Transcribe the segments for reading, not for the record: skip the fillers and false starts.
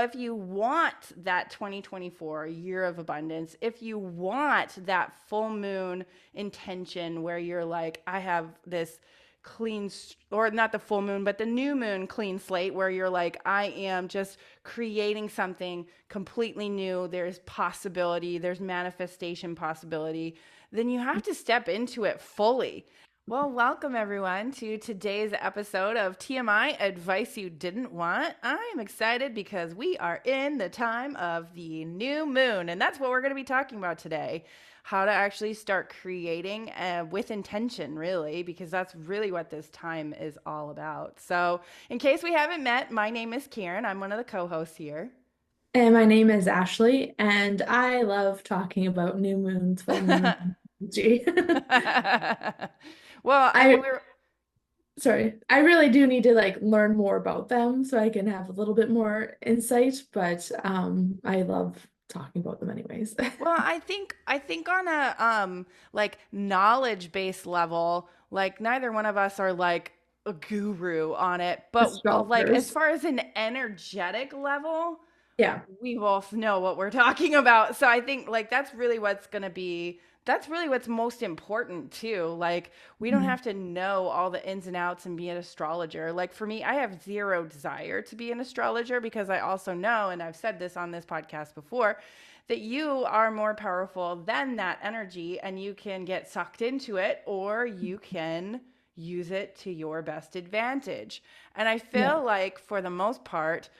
if you want that 2024 year of abundance, if you want that full moon intention where you're like, I have this clean, or not the full moon, but the new moon clean slate where you're like, I am just creating something completely new. There's possibility, there's manifestation possibility. Then you have to step into it fully. Well, welcome everyone to today's episode of TMI Advice You Didn't Want. I'm excited because we are in the time of the new moon, and that's what we're going to be talking about today. How to actually start creating with intention, really, because that's really what this time is all about. So, in case we haven't met, my name is Karen. I'm one of the co hosts here. And my name is Ashley, and I love talking about new moons, full moon energy. Well, and I sorry, I really do need to like learn more about them so I can have a little bit more insight, but I love talking about them anyways. I think on a like knowledge based level, like neither one of us are like a guru on it, but like as Astrologers. far as an energetic level, Yeah. we both know what we're talking about. So I think like that's really what's most important too. Like we don't Mhm. have to know all the ins and outs and be an astrologer. Like for me, I have zero desire to be an astrologer because I also know, and I've said this on this podcast before, that you are more powerful than that energy and you can get sucked into it or you can use it to your best advantage. And I Yeah. feel like for the most part,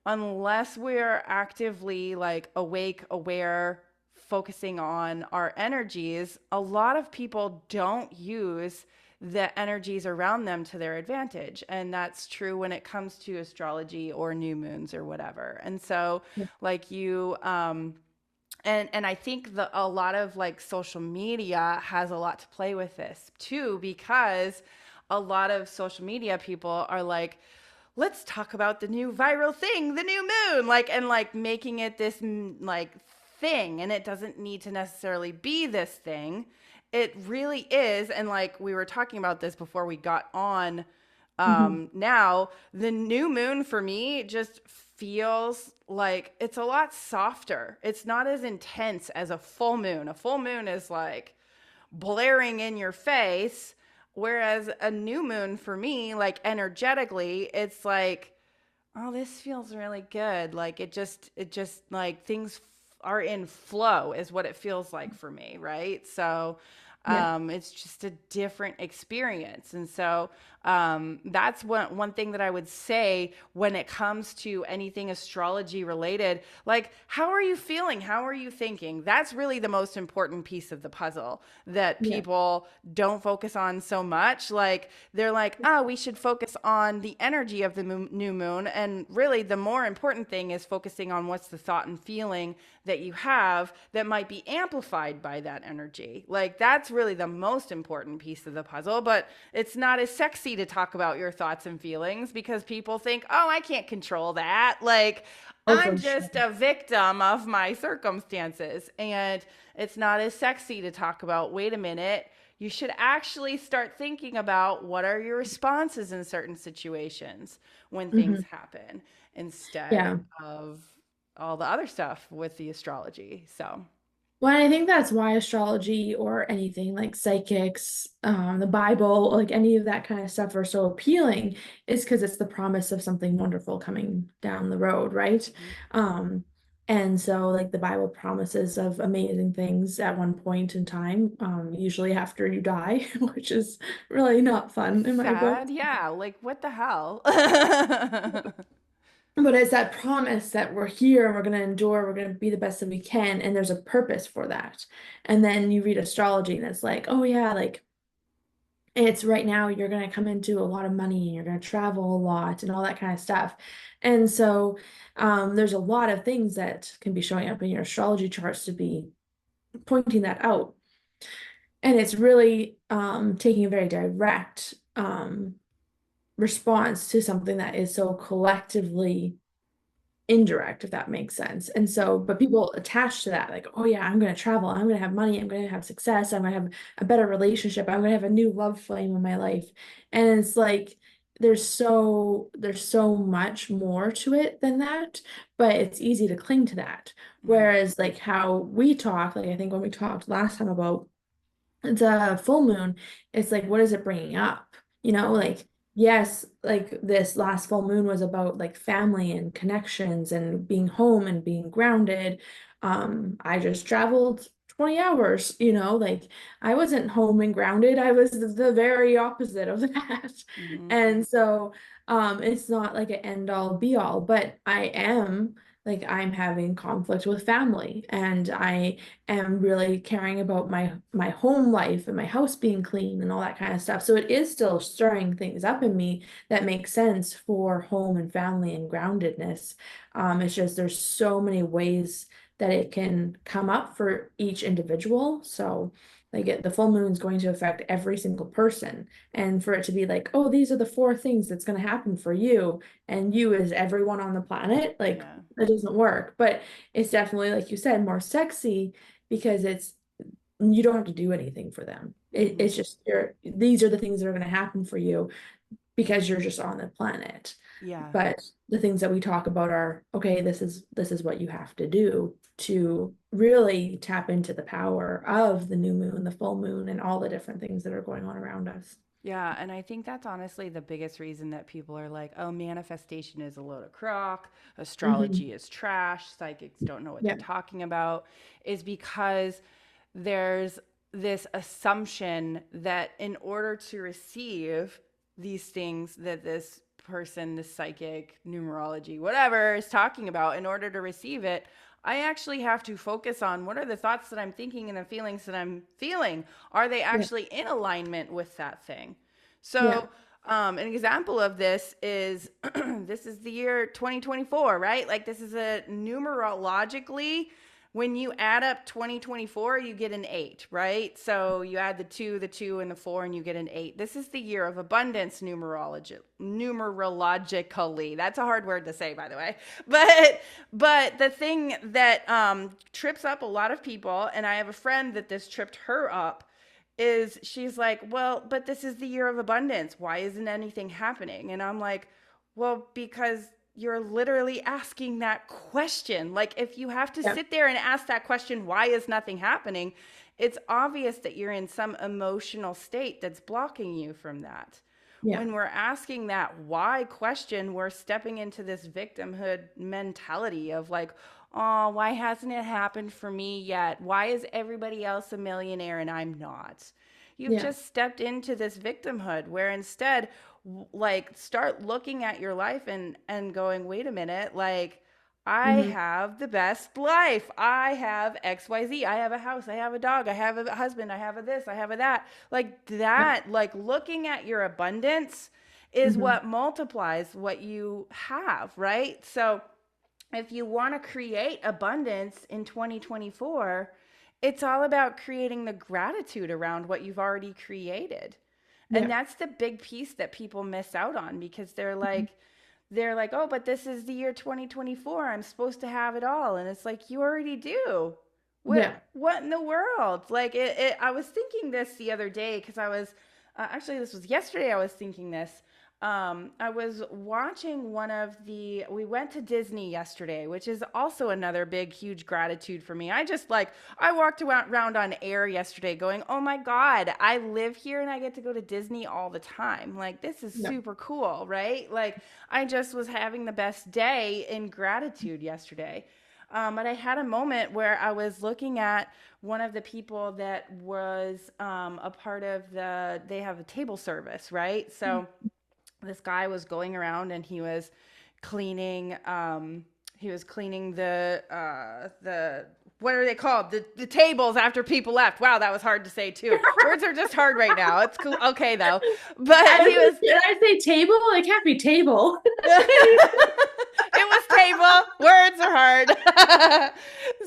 unless we're actively like awake, aware, focusing on our energies, a lot of people don't use the energies around them to their advantage. And that's true when it comes to astrology or new moons or whatever. And so, Yeah. like you, and I think a lot of like social media has a lot to play with this too, because a lot of social media people are like, let's talk about the new viral thing, the new moon, like, and like making it this like thing. And it doesn't need to necessarily be this thing. It really is. And like we were talking about this before we got on, Mhm. now the new moon for me just feels like it's a lot softer. It's not as intense as a full moon. A full moon is like blaring in your face. Whereas a new moon for me, like energetically, it's like, oh, this feels really good. Like it just like things are in flow is what it feels like for me, right? So Yeah. it's just a different experience. And so that's one thing that I would say when it comes to anything astrology related. Like, how are you feeling? How are you thinking? That's really the most important piece of the puzzle that Yeah. people don't focus on so much. Like, they're like, oh, we should focus on the energy of the new moon. And really, the more important thing is focusing on what's the thought and feeling that you have that might be amplified by that energy. Like, that's really the most important piece of the puzzle. But it's not as sexy to talk about your thoughts and feelings because people think, oh, I can't control that. Like, Oh, I'm for sure. just a victim of my circumstances. And it's not as sexy to talk about, wait a minute, you should actually start thinking about what are your responses in certain situations when things Hmm. happen instead Yeah. of all the other stuff with the astrology. So, Well, I think that's why astrology or anything like psychics, the Bible, like any of that kind of stuff are so appealing, is because it's the promise of something wonderful coming down the road, right? mhm. Um, and so like the Bible promises of amazing things at one point in time, usually after you die, which is really not fun in my book. Sad. Yeah. Like, what the hell? But it's that promise that we're here and we're going to endure, we're going to be the best that we can, and there's a purpose for that. And then you read astrology and it's like, oh yeah, like it's right now you're going to come into a lot of money and you're going to travel a lot and all that kind of stuff. And so there's a lot of things that can be showing up in your astrology charts to be pointing that out. And it's really taking a very direct response to something that is so collectively indirect, if that makes sense. And so, but people attach to that, like, oh yeah, I'm going to travel, I'm going to have money, I'm going to have success, I'm going to have a better relationship, I'm going to have a new love flame in my life. And it's like, there's so much more to it than that, but it's easy to cling to that. Mm-hmm. Whereas like how we talk, like I think when we talked last time about the full moon, it's like, what is it bringing up? Mm-hmm. Like, yes, like this last full moon was about like family and connections and being home and being grounded. I just traveled 20 hours, like I wasn't home and grounded. I was the very opposite of that. Mm-hmm. And so, it's not like an end all be all, but I'm having conflict with family, and I am really caring about my home life and my house being clean and all that kind of stuff. So it is still stirring things up in me that make sense for home and family and groundedness. It's just there's so many ways that it can come up for each individual. So like the full moon is going to affect every single person. And for it to be like, oh, these are the four things that's going to happen for you, and you is everyone on the planet, like Yeah. it doesn't work. But it's definitely, like you said, more sexy because you don't have to do anything for them. Mm-hmm. It's just these are the things that are going to happen for you because you're just on the planet. Yeah. But the things that we talk about are, okay, this is what you have to do to really tap into the power of the new moon, the full moon, and all the different things that are going on around us. Yeah, and I think that's honestly the biggest reason that people are like, oh, manifestation is a load of crock, Hmm. astrology is trash, psychics don't know what they're Yeah. talking about, is because there's this assumption that in order to receive these things that this person, this psychic, numerology, whatever is talking about, in order to receive it, I actually have to focus on what are the thoughts that I'm thinking and the feelings that I'm feeling. Are they Yeah. actually in alignment with that thing? Yeah. So, an example of this is this is the year 2024, right? Like, this is a numerologically, when you add up 2024, you get an eight, right? So you add the two, and the four, and you get an eight. This is the year of abundance numerologically. That's a hard word to say, by the way. But the thing that trips up a lot of people, and I have a friend that this tripped her up, is she's like, well, but this is the year of abundance. Why isn't anything happening? And I'm like, well, because you're literally asking that question. Like, if you have to Yeah. sit there and ask that question, why is nothing happening? It's obvious that you're in some emotional state that's blocking you from that. Yeah. When we're asking that why question, we're stepping into this victimhood mentality of like, oh, why hasn't it happened for me yet? Why is everybody else a millionaire and I'm not? You've Yeah. just stepped into this victimhood where instead, like, start looking at your life and going, wait a minute, like, I Hmm. have the best life. I have XYZ. I have a house. I have a dog. I have a husband. I have a this. I have a that. Like Yeah. that, like looking at your abundance is Hmm. what multiplies what you have, right? So if you want to create abundance in 2024, it's all about creating the gratitude around what you've already created. And Yeah. that's the big piece that people miss out on because Mhm. they're like, "Oh, but this is the year 2024. I'm supposed to have it all." And it's like, "You already do." Yeah. What in the world? Like I was thinking this the other day cuz I was actually this was yesterday I was thinking this. I was watching we went to Disney yesterday, which is also another big, huge gratitude for me. I walked around on air yesterday going, oh my God, I live here and I get to go to Disney all the time. Like, this is Yeah. super cool, right? Like, I just was having the best day in gratitude yesterday. But I had a moment where I was looking at one of the people that was a part of they have a table service, right? So this guy was going around and he was cleaning the what are they called, the tables after people left. Wow, that was hard to say too. Words are just hard right now. It's cool, okay though. But I he was was like, did I say table? It can't be table. it was table. Words are hard.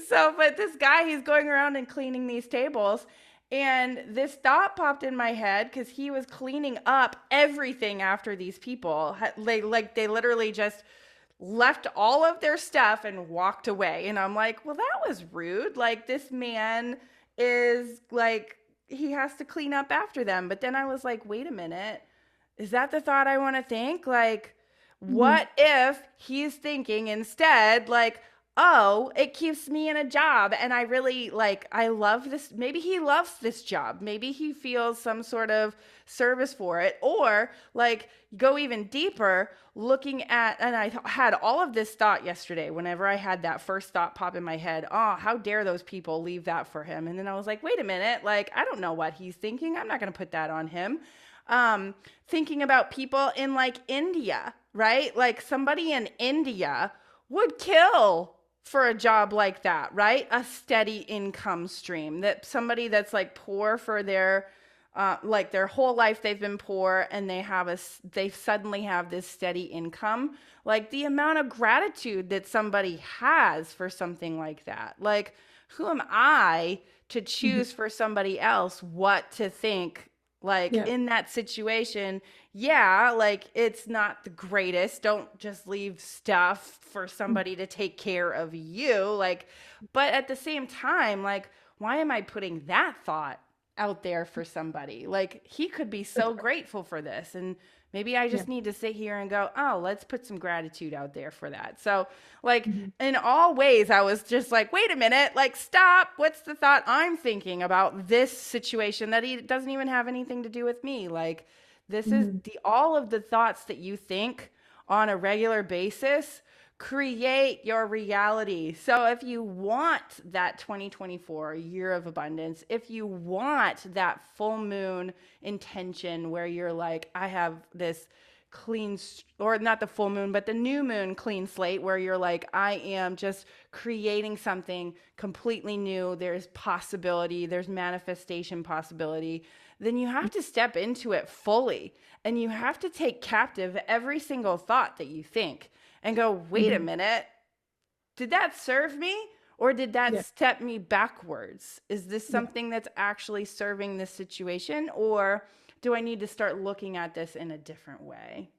So, but this guy, he's going around and cleaning these tables. And this thought popped in my head because he was cleaning up everything after these people. They literally just left all of their stuff and walked away. And I'm like, well, that was rude. Like, this man is like, he has to clean up after them. But then I was like, wait a minute. is that the thought I want to think? Like, Hmm. what if he's thinking instead, like, oh, it keeps me in a job and I really like, I love this. Maybe he loves this job. Maybe he feels some sort of service for it. Or, like, go even deeper, looking at, and I had all of this thought yesterday whenever I had that first thought pop in my head. Oh, how dare those people leave that for him? And then I was like, wait a minute, like, I don't know what he's thinking. I'm not going to put that on him. um, Thinking about people in like India, right? Like somebody in India would kill for a job like that, right? A steady income stream. That somebody that's like poor for their like their whole life they've been poor and they suddenly have this steady income. Like the amount of gratitude that somebody has for something like that. Like who am I to Hmm. choose for somebody else what to think like Yeah. in that situation? Yeah, like it's not the greatest. Don't just leave stuff for somebody to take care of you. Like, but at the same time, like, why am I putting that thought out there for somebody? Like, he could be so grateful for this. And maybe I Yeah. just need to sit here and go, oh, let's put some gratitude out there for that. So, like, Hmm. in all ways, I was just like, wait a minute, like, stop. What's the thought I'm thinking about this situation that he doesn't even have anything to do with me? Like, this is Hmm. the all of the thoughts that you think on a regular basis create your reality. So if you want that 2024 year of abundance, if you want that full moon intention where you're like, I have this clean, or not the full moon, but the new moon clean slate where you're like, I am just creating something completely new. There's possibility, there's manifestation possibility. Then you have to step into it fully and you have to take captive every single thought that you think and go, wait a Hmm. minute, did that serve me? Or did that Yeah. step me backwards? Is this Yeah. something that's actually serving this situation? Or do I need to start looking at this in a different way?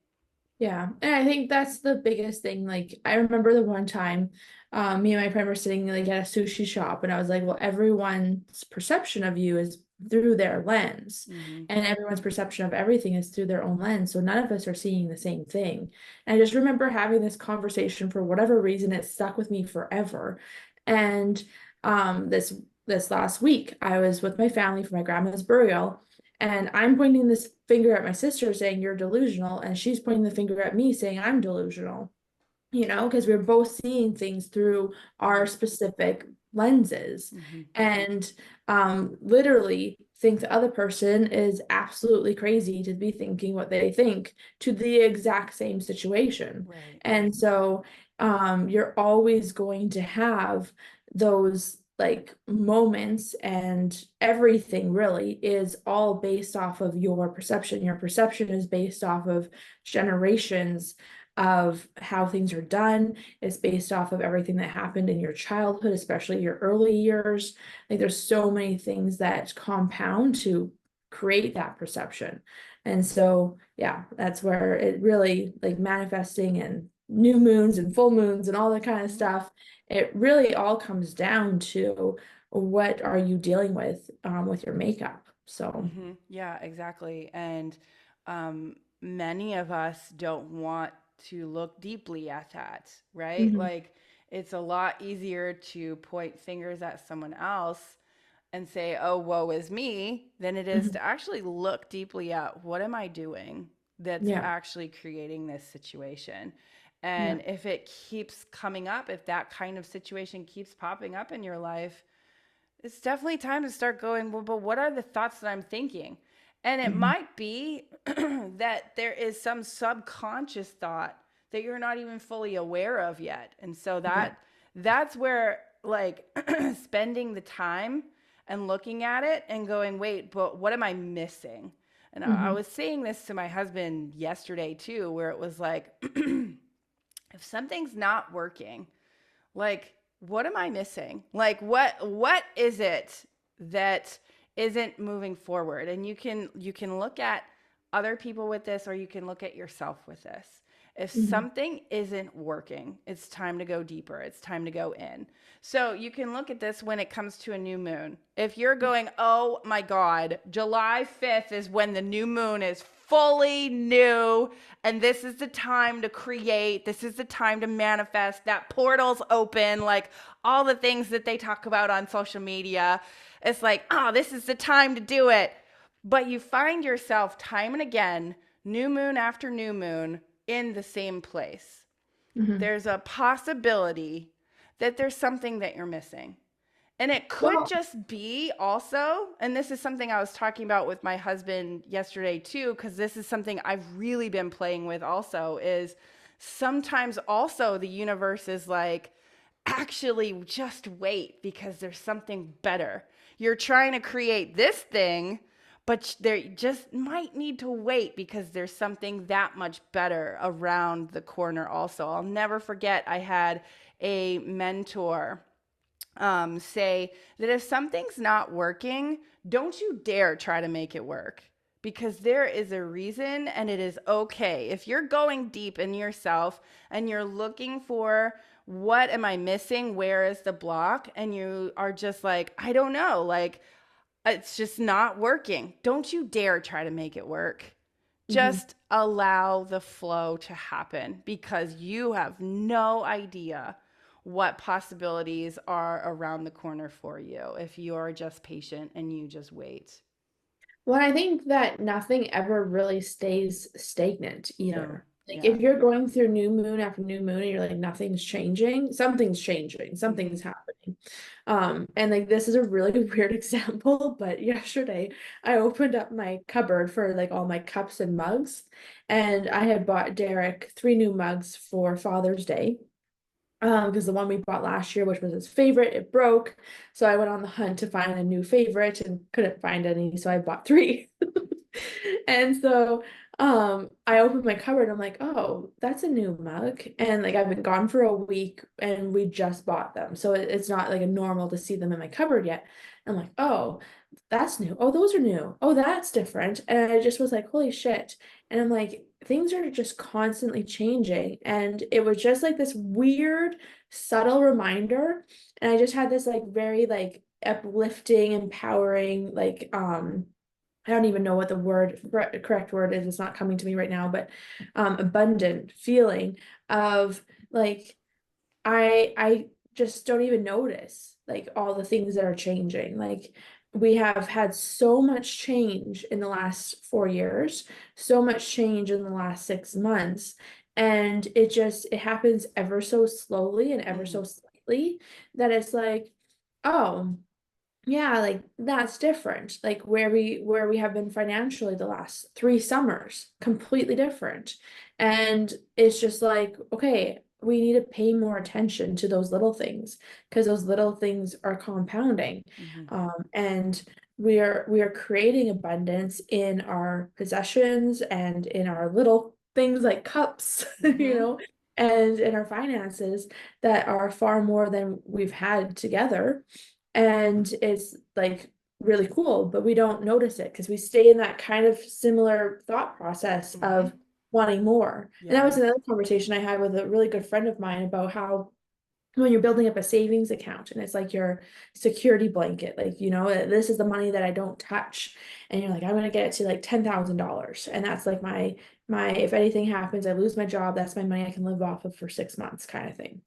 Yeah, and I think that's the biggest thing. Like, I remember the one time, me and my friend were sitting like at a sushi shop, and I was like, "Well, everyone's perception of you is through their lens, Mm-hmm. and everyone's perception of everything is through their own lens. So none of us are seeing the same thing." And I just remember having this conversation for whatever reason, it stuck with me forever. And this last week, I was with my family for my grandma's burial. And I'm pointing this finger at my sister saying, "You're delusional." And she's pointing the finger at me saying, "I'm delusional." Because we're both seeing things through our specific lenses. Mm-hmm. And literally think the other person is absolutely crazy to be thinking what they think to the exact same situation. Right. And so you're always going to have those like moments, and everything really is all based off of your perception. Your perception is based off of generations of how things are done. It's based off of everything that happened in your childhood, especially your early years. Like there's so many things that compound to create that perception. And so, yeah, that's where it really like manifesting and new moons and full moons and all that kind of stuff. It really all comes down to what are you dealing with your makeup. So, Mm-hmm. Yeah, exactly. And many of us don't want to look deeply at that, right? mhm, Like, it's a lot easier to point fingers at someone else and say, oh, woe is me, than it is mhm, to actually look deeply at what am I doing that's yeah, actually creating this situation. yeah, And if it keeps coming up, if that kind of situation keeps popping up in your life, it's definitely time to start going, well, but what are the thoughts that I'm thinking? And it mhm, might be that there is some subconscious thought that you're not even fully aware of yet. And so yeah, that's where like spending the time and looking at it and going, wait, but what am I missing? And I mhm, was saying this to my husband yesterday too, where it was like, if something's not working, like, what am I missing? Like, what is it that isn't moving forward? And you can look at other people with this, or you can look at yourself with this. If Mhm. something isn't working, it's time to go deeper. It's time to go in. So you can look at this when it comes to a new moon. If you're going, oh my God, July 5th is when the new moon is fully new, and this is the time to create, this is the time to manifest, that portal's open, like all the things that they talk about on social media. It's like, oh, this is the time to do it. But you find yourself time and again, new moon after new moon, in the same place. Mhm. There's a possibility that there's something that you're missing. And it could Well, just be also, and this is something I was talking about with my husband yesterday too, because this is something I've really been playing with also, is sometimes also the universe is like, actually just wait because there's something better. You're trying to create this thing, but there just might need to wait because there's something that much better around the corner also. I'll never forget, I had a mentor say that if something's not working, don't you dare try to make it work, because there is a reason and it is okay. If you're going deep in yourself and you're looking for what am I missing? Where is the block? And you are just like, I don't know, like it's just not working. Don't you dare try to make it work. mhm. Just allow the flow to happen because you have no idea what possibilities are around the corner for you if you're just patient and you just wait. Well, I think that nothing ever really stays stagnant No. either. Like Yeah. if you're going through new moon after new moon and you're like nothing's changing, Mm-hmm. something's happening. And like this is a really weird example, but yesterday I opened up my cupboard for like all my cups and mugs, and I had bought Derek 3 new mugs for Father's Day. Because the one we bought last year, which was his favorite, it broke. So I went on the hunt to find a new favorite and couldn't find any, so I bought 3. And so I opened my cupboard and I'm like, oh, that's a new mug. And like I've been gone for a week and we just bought them. So it's not like a normal to see them in my cupboard yet. I'm like, oh, that's new. Oh, those are new. Oh, that's different. And I just was like, holy shit. And I'm like, things are just constantly changing. And it was just like this weird, subtle reminder. And I just had this like very like uplifting, empowering, like I don't even know what the correct word is. It's not coming to me right now, but abundant feeling of like I just don't even notice like all the things that are changing. Like we have had so much change in the last 4 years, so much change in the last 6 months, and it happens ever so slowly and ever Mm-hmm. so slightly that it's like, oh, yeah, like that's different. Like where we have been financially the last 3 summers, completely different. And it's just like, okay, we need to pay more attention to those little things because those little things are compounding. Mm-hmm. And we are creating abundance in our possessions and in our little things like cups, Mm-hmm. and in our finances that are far more than we've had together, and it's like really cool, but we don't notice it because we stay in that kind of similar thought process Mm-hmm. of wanting more. And that was Yes. another conversation I had with a really good friend of mine about how when you're building up a savings account and it's like your security blanket, like, this is the money that I don't touch. And you're like, I'm gonna get it to like $10,000. And that's like my if anything happens, I lose my job, that's my money I can live off of for 6 months kind of thing.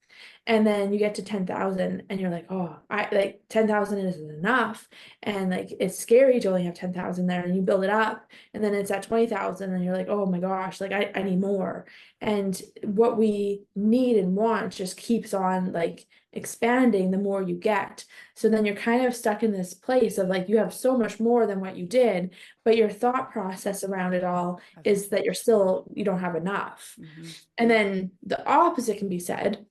And then you get to 10,000 and you're like, oh, I like 10,000 isn't enough. And like it's scary to only have 10,000 there, and you build it up and then it's at 20,000 and you're like, oh my gosh, like I need more. And what we need and want just keeps on like expanding the more you get. So then you're kind of stuck in this place of like you have so much more than what you did, but your thought process around it all That's is that you don't have enough. mm-hmm. And then the opposite can be said,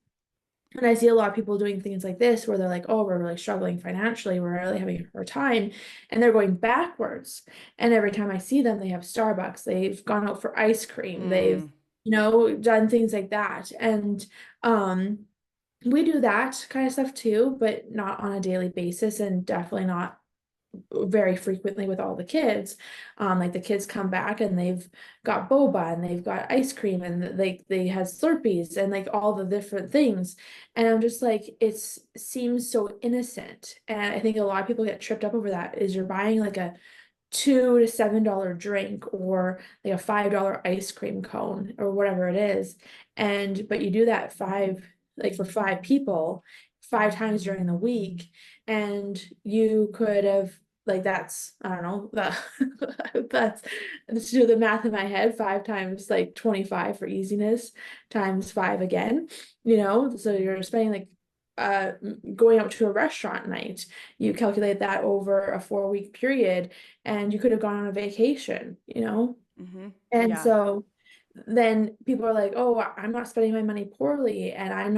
and I see a lot of people doing things like this where they're like, oh, we're really struggling financially, we're really having a hard time, and they're going backwards. And every time I see them, they have Starbucks, they've gone out for ice cream, they've, Mm. done things like that. And um we do that kind of stuff too, but not on a daily basis and definitely not very frequently with all the kids. Like the kids come back and they've got boba and they've got ice cream and they had Slurpees and like all the different things. And I'm just like, it seems so innocent. And I think a lot of people get tripped up over that is you're buying like a $2 to $7 drink or like a $5 ice cream cone or whatever it is. And but you do that like for 5 people 5 times during the week, and you could have like that's I don't know that's let's do the math in my head. 5 times like 25 for easiness times 5 again, so you're spending like uh going out to a restaurant night. You calculate that over a 4 week period and you could have gone on a vacation. Mm-hmm. And Yeah. so then people are like, oh, I'm not spending my money poorly, and I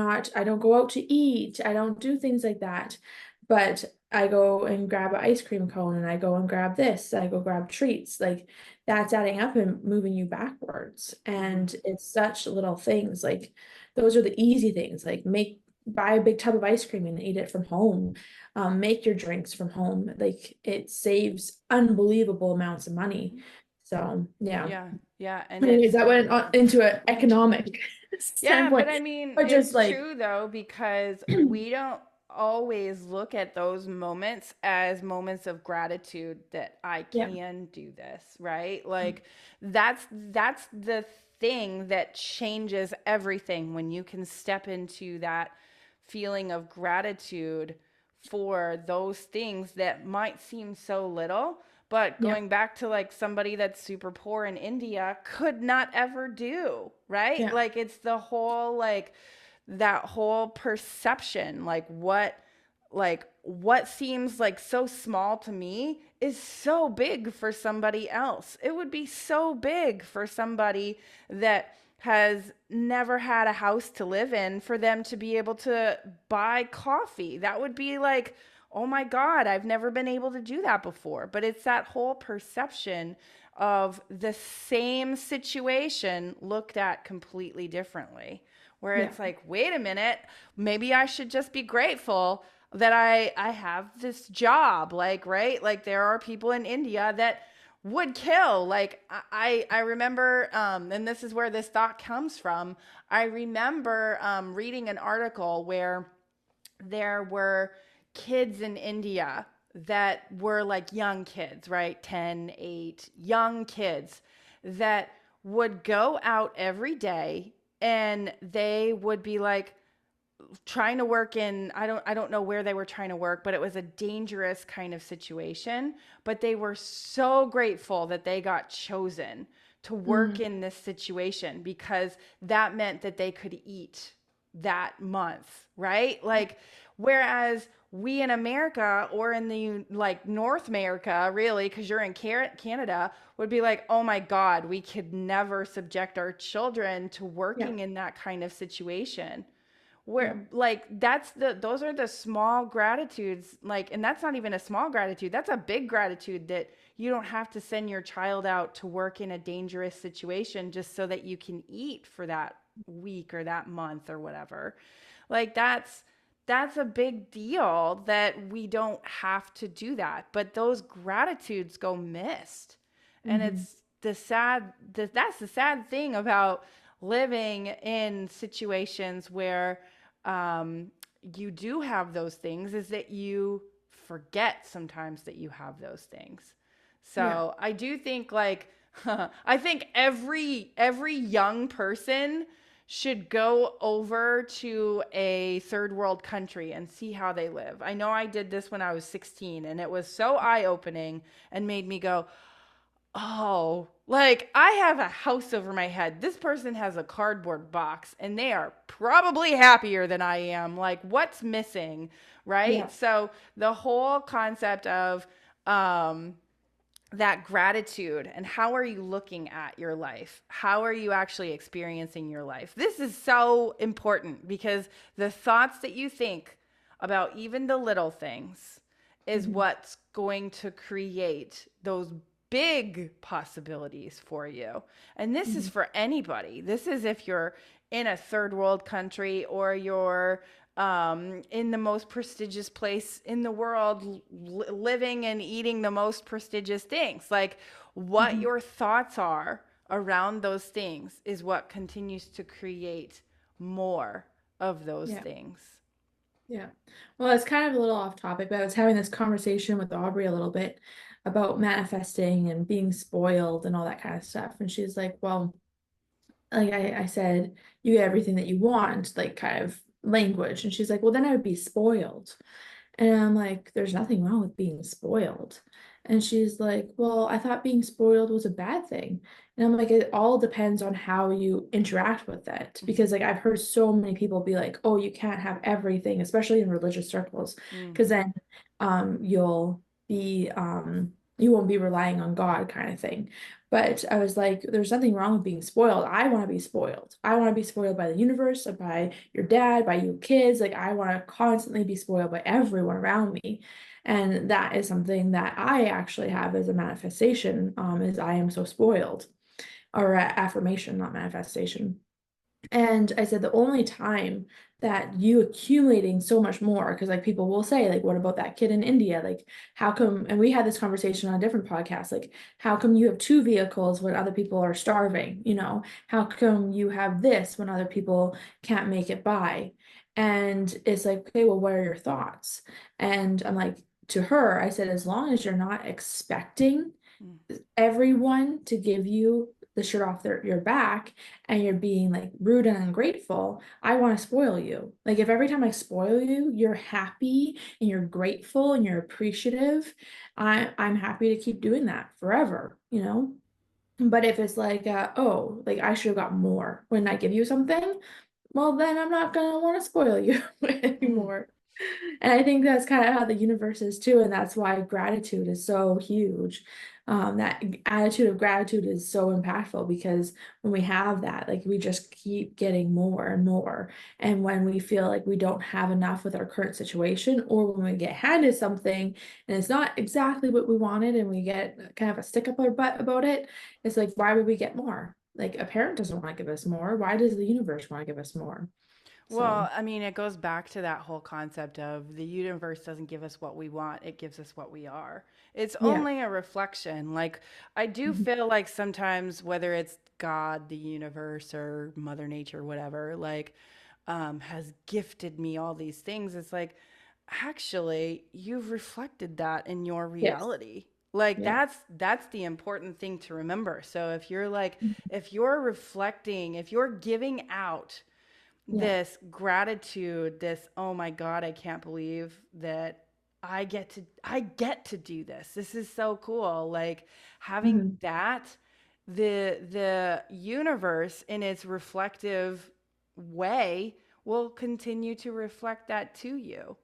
don't go out to eat, I don't do things like that. But I go and grab an ice cream cone, and I go and grab this, I go grab treats. Like that's adding up and moving you backwards. Mm-hmm. And it's such little things. Like those are the easy things. Like buy a big tub of ice cream and eat it from home. Make your drinks from home. Like it saves unbelievable amounts of money. So yeah. Yeah. Yeah. And Anyways, it's, that went into an economic yeah, but standpoint, I mean, but just it's like, true though, because we don't always look at those moments as moments of gratitude that I yeah, can do this, right? Like that's the thing that changes everything when you can step into that feeling of gratitude for those things that might seem so little, but yeah, going back to like somebody that's super poor in India could not ever do, right? yeah, Like it's the whole like that whole perception, like what seems like so small to me is so big for somebody else. It would be so big for somebody that has never had a house to live in for them to be able to buy coffee. That would be like, oh my God, I've never been able to do that before. But it's that whole perception of the same situation looked at completely differently, where yeah, it's like, wait a minute, maybe I should just be grateful that I have this job. Like, right? Like there are people in India that would kill. Like I remember, and this is where this thought comes from. I remember reading an article where there were kids in India that were like young kids, right? 10, 8, young kids that would go out every day and they would be like trying to work in I don't know where they were trying to work, but it was a dangerous kind of situation, but they were so grateful that they got chosen to work mm, in this situation because that meant that they could eat that month, right? Like whereas we in America or in the like North America, really, because you're in Canada, would be like, oh my God, we could never subject our children to yeah, working in that kind of situation, yeah, where like that's the those are the small gratitudes, like, and that's not even a small gratitude, that's a big gratitude that you don't have to send your child out to work in a dangerous situation just so that you can eat for that week or that month or whatever. Like that's a big deal that we don't have to do that, but those gratitudes go missed. And hmm, it's that's the sad thing about living in situations where you do have those things, is that you forget sometimes that you have those things. yeah, So I do think like I think every young person should go over to a third world country and see how they live. I know I did this when I was 16 and it was so eye-opening and made me go, oh, like I have a house over my head. This person has a cardboard box and they are probably happier than I am. Like, what's missing? yeah, Right. So, the whole concept of um, that gratitude and how are you looking at your life? How are you actually experiencing your life? This is so important because the thoughts that you think about even the little things is hmm, what's going to create those big possibilities for you. And this is hmm, for anybody. This is if you're in a third world country or you're in the most prestigious place in the world, living and eating the most prestigious things. Like what Mhm. your thoughts are around those things is what continues to create more of those Yeah. things. Yeah. Well, it's kind of a little off topic, but I was having this conversation with Aubrey a little bit about manifesting and being spoiled and all that kind of stuff. And she's like, well, like I said, you get everything that you want, like kind of language. And she's like, well, then I would be spoiled. And I'm like, there's nothing wrong with being spoiled. And she's like, well, I thought being spoiled was a bad thing. And I'm like, it all depends on how you interact with it. Mm-hmm. Because like I've heard so many people be like, oh, you can't have everything, especially in religious circles, Mm. because then you'll be you won't be relying on God kind of thing. But I was like, there's nothing wrong with being spoiled. I want to be spoiled. I want to be spoiled by the universe, or by your dad, by you kids. Like, I want to constantly be spoiled by everyone around me. And that is something that I actually have as a manifestation, is I am so spoiled, or affirmation, not manifestation. And I said the only time that you accumulating so much more, because like people will say, like, what about that kid in India? Like, how come, and we had this conversation on a different podcast, like, how come you have two vehicles when other people are starving? You know, how come you have this when other people can't make it by? And it's like, okay, well, what are your thoughts? And I'm like, to her, I said, as long as you're not expecting Mm. everyone to give you the shirt off your back, and you're being like rude and ungrateful, I want to spoil you. Like, if every time I spoil you, you're happy and you're grateful and you're appreciative, I'm happy to keep doing that forever, you know? But if it's like, oh, like I should have got more when I give you something, well, then I'm not gonna want to spoil you Mm. anymore. And I think that's kind of how the universe is too, and that's why gratitude is so huge. That attitude of gratitude is so impactful, because when we have that, like, we just keep getting more and more. And when we feel like we don't have enough with our current situation, or when we get handed something and it's not exactly what we wanted, and we get kind of a stick up our butt about it, it's like, why would we get more? Like, a parent doesn't want to give us more. Why does the universe want to give us more? So, Well, I mean, it goes back to that whole concept of the universe doesn't give us what we want, it gives us what we are. It's yeah. only a reflection. Like, I do Mhm. feel like sometimes, whether it's God, the universe, or Mother Nature, whatever, like, has gifted me all these things. It's like, actually, you've reflected that in your Yes. reality. Like Yeah. that's the important thing to remember. So if you're like, if you're reflecting, if you're giving out Yeah. this gratitude, this, oh my God, I can't believe that I get to do this. This is so cool. Like having Mhm. that, the universe in its reflective way will continue to reflect that to you.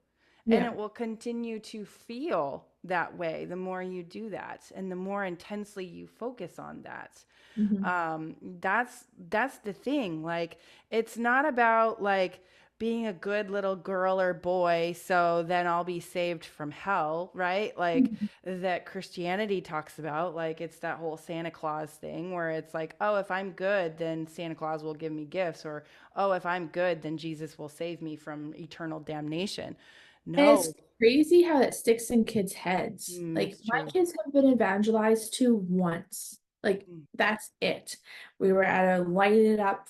And Yeah. it will continue to feel that way the more you do that and the more intensely you focus on that. Mhm. That's the thing. Like it's not about like being a good little girl or boy so then I'll be saved from hell, right? Like Mhm. that Christianity talks about. Like it's that whole Santa Claus thing where it's like, oh, if I'm good, then Santa Claus will give me gifts, or oh, if I'm good, then Jesus will save me from eternal damnation. And it's No. crazy how that sticks in kids' heads. Mm, Like, it's my true. kids have been evangelized to once. Like, Mm, that's it. We were at a lighted up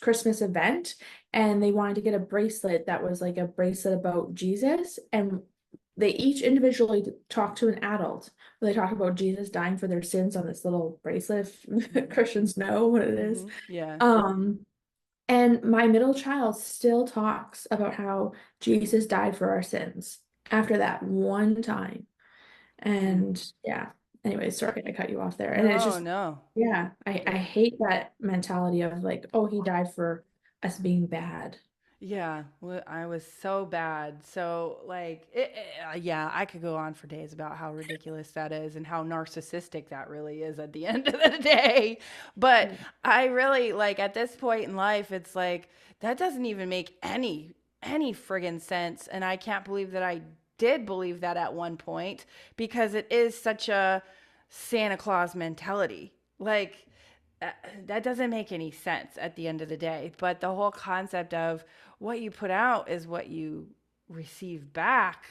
Christmas event, and they wanted to get a bracelet that was like a bracelet about Jesus. And they each individually talked to an adult, where they talked about Jesus dying for their sins on this little bracelet, if mhm, Christians know what it is. mhm, yeah. Um, And my middle child still talks about how Jesus died for our sins after that one time. Mm. And yeah, anyway, sorry I cut you off there. And it's No, just, no. yeah, I Yeah. hate that mentality of like, oh, he died for us being bad. Yeah, I was so bad. So, like, yeah, I could go on for days about how ridiculous that is and how narcissistic that really is at the end of the day. But Yeah. I really like at this point in life, it's like that doesn't even make any friggin' sense. And I can't believe that I did believe that at one point because it is such a Santa Claus mentality. Like, uh, that doesn't make any sense at the end of the day. But the whole concept of what you put out is what you receive back.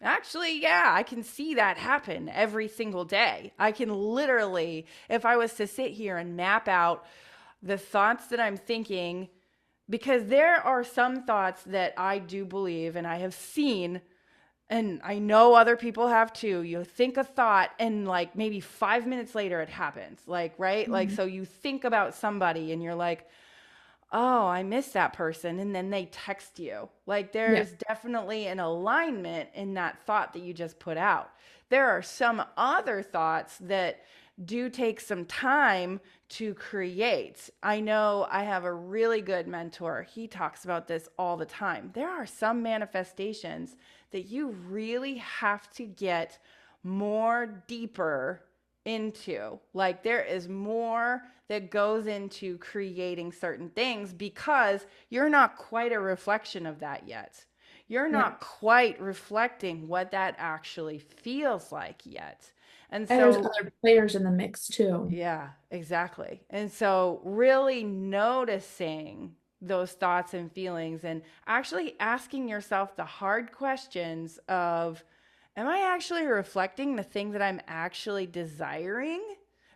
Actually, yeah, I can see that happen every single day. I can literally, if I was to sit here and map out the thoughts that I'm thinking, because there are some thoughts that I do believe and I have seen, and I know other people have too. You think a thought and like maybe 5 minutes later it happens. Like, right? Like, Mhm. so you think about somebody and you're like, oh, I miss that person. And then they text you. Like, Yeah. there's definitely an alignment in that thought that you just put out. There are some other thoughts that do take some time to create. I know I have a really good mentor. He talks about this all the time. There are some manifestations that you really have to get more deeper into. Like, there is more that goes into creating certain things because you're not quite a reflection of that yet. You're Yeah. not quite reflecting what that actually feels like yet. And And there's so, other players in the mix too. yeah, exactly. And so, really noticing those thoughts and feelings and actually asking yourself the hard questions of, am I actually reflecting the thing that I'm actually desiring?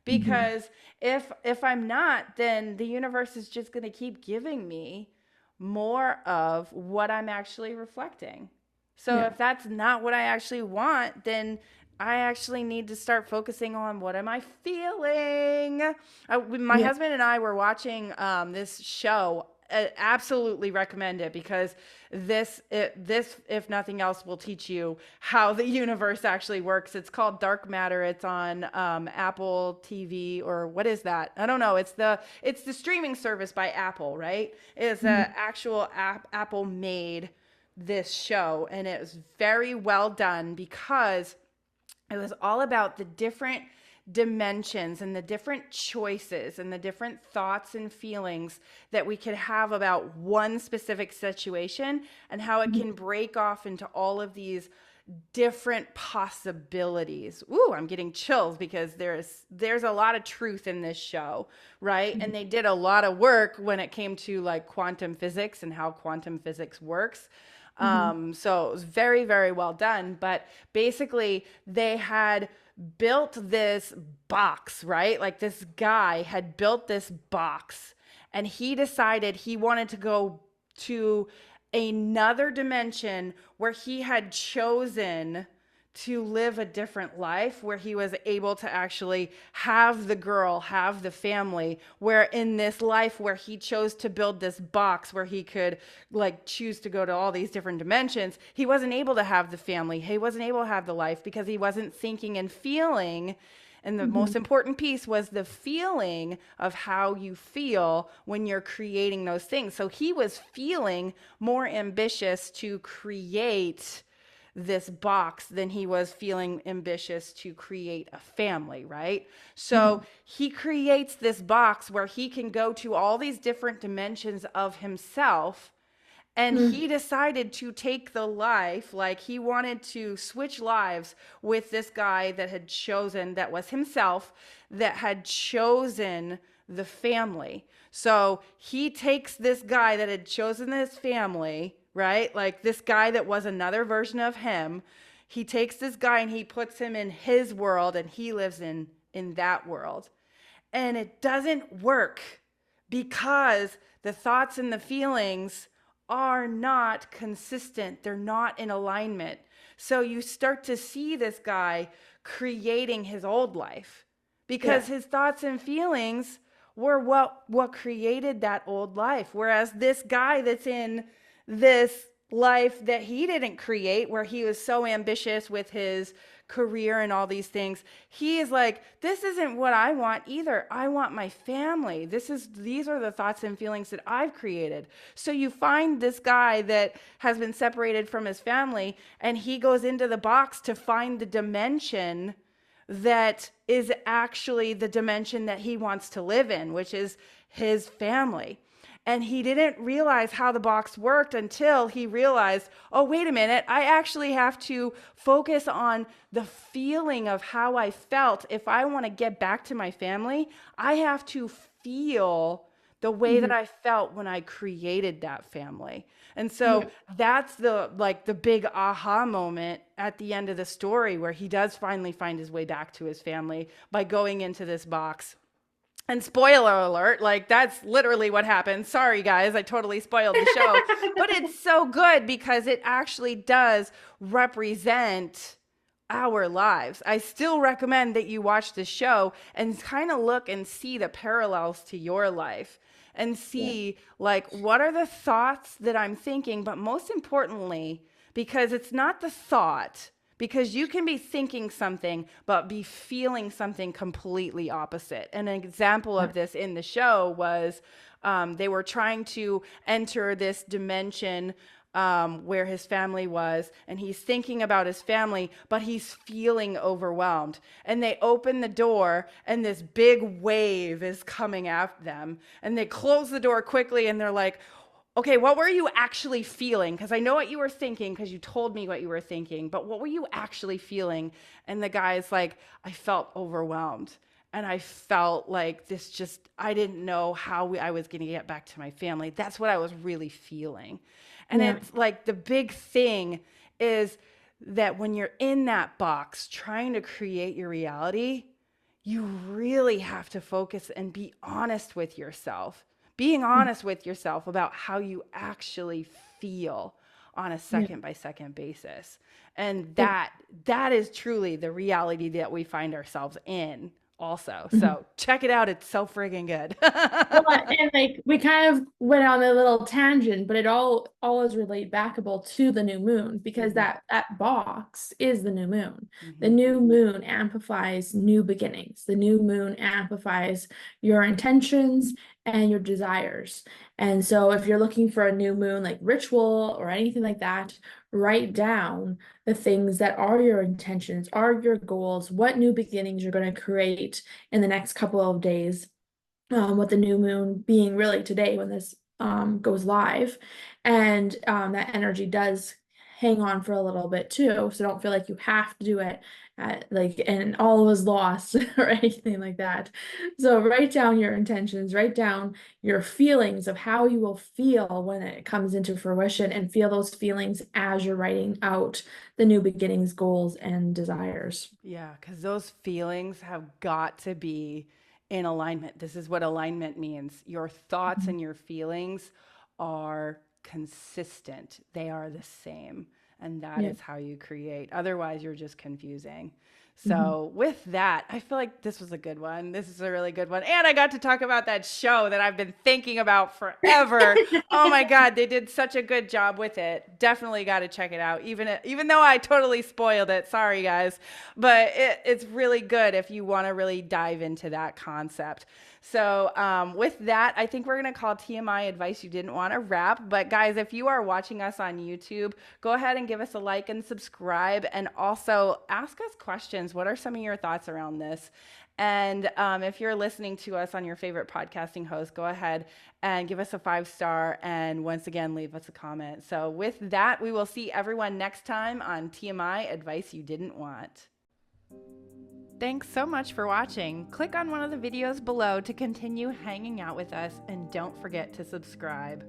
Mhm. Because if I'm not, then the universe is just going to keep giving me more of what I'm actually reflecting. So Yeah. if that's not what I actually want, then I actually need to start focusing on what am I feeling. My Yeah. husband and I were watching this show. I absolutely recommend it because this, if nothing else, will teach you how the universe actually works. It's called Dark Matter. It's on Apple TV, or what is that? I don't know. It's the streaming service by Apple, right? It's a Mhm. actual Apple made this show, and it was very well done because it was all about the different dimensions and the different choices and the different thoughts and feelings that we could have about one specific situation and how it can Mhm. break off into all of these different possibilities. Ooh, I'm getting chills because there's a lot of truth in this show, right? And Mhm. they did a lot of work when it came to like quantum physics and how quantum physics works. Mhm. So it was very, very well done. But basically, they had built this box, right? Like this guy had built this box and he decided he wanted to go to another dimension where he had chosen to live a different life, where he was able to actually have the girl, have the family, where in this life where he chose to build this box where he could like choose to go to all these different dimensions, he wasn't able to have the family, he wasn't able to have the life because he wasn't thinking and feeling. And the most Mhm. important piece was the feeling of how you feel when you're creating those things. So he was feeling more ambitious to create this box than he was feeling ambitious to create a family, right? So Mhm. he creates this box where he can go to all these different dimensions of himself, and Mhm. he decided to take the life, like he wanted to switch lives with this guy that had chosen, that was himself, that had chosen the family. So he takes this guy that had chosen this family, right? Like this guy that was another version of him. He takes this guy and he puts him in his world and he lives in that world. And it doesn't work because the thoughts and the feelings are not consistent. They're not in alignment. So you start to see this guy creating his old life because Yeah. his thoughts and feelings were what created that old life. Whereas this guy that's in this life that he didn't create, where he was so ambitious with his career and all these things, he is like, this isn't what I want either. I want my family. These are the thoughts and feelings that I've created. So you find this guy that has been separated from his family and he goes into the box to find the dimension that is actually the dimension that he wants to live in, which is his family. And he didn't realize how the box worked until he realized, oh, wait a minute, I actually have to focus on the feeling of how I felt. If I want to get back to my family, I have to feel the way that Mhm. I felt when I created that family. And so Yeah. that's the big aha moment at the end of the story, where he does finally find his way back to his family by going into this box. And spoiler alert, like that's literally what happens. Sorry guys, I totally spoiled the show. But it's so good because it actually does represent our lives. I still recommend that you watch the show and kind of look and see the parallels to your life and Yeah. see like what are the thoughts that I'm thinking, but most importantly, because it's not the thought, because you can be thinking something but be feeling something completely opposite. And an example Yeah. of this in the show was they were trying to enter this dimension where his family was, and he's thinking about his family, but he's feeling overwhelmed. And they open the door, and this big wave is coming at them, and they close the door quickly, and they're like, okay, what were you actually feeling? Because I know what you were thinking because you told me what you were thinking, but what were you actually feeling? And the guy's like, I felt overwhelmed. And I felt like this just, I didn't know how I was going to get back to my family. That's what I was really feeling. And Yeah. it's like the big thing is that when you're in that box trying to create your reality, you really have to focus and be honest with yourself. Being honest with yourself about how you actually feel on a Yeah. second by second basis. And It- that is truly the reality that we find ourselves in also. mhm. So check it out. It's so friggin' good. Well, and like we kind of went on a little tangent, but it all always relate backable to the new moon because Mhm, that box is the new moon. The mhm. new moon amplifies new beginnings. The new moon amplifies your intentions and your desires. And so if you're looking for a new moon like ritual or anything like that, write down the things that are your intentions, are your goals, what new beginnings you're going to create in the next couple of days, with the new moon being really today when this goes live. And that energy does hang on for a little bit too. So don't feel like you have to do it like and all was lost or anything like that. So write down your intentions, write down your feelings of how you will feel when it comes into fruition, and feel those feelings as you're writing out the new beginnings, goals, and desires. Yeah, because those feelings have got to be in alignment. This is what alignment means. Your thoughts Mhm. and your feelings are consistent, they are the same. And that Yeah. is how you create. Otherwise, you're just confusing. Mhm. So, with that, I feel like this was a good one. This is a really good one. And I got to talk about that show that I've been thinking about forever. Oh my God, they did such a good job with it. Definitely got to check it out. Even though I totally spoiled it. Sorry, guys. But it's really good if you want to really dive into that concept. So, with that, I think we're going to call TMI advice you didn't want to wrap. But, guys, if you are watching us on YouTube, go ahead and give us a like and subscribe. And also ask us questions. What are some of your thoughts around this? And if you're listening to us on your favorite podcasting host, go ahead and give us a 5-star. And once again, leave us a comment. So, with that, we will see everyone next time on TMI Advice You Didn't Want. Thanks so much for watching. Click on one of the videos below to continue hanging out with us, and don't forget to subscribe.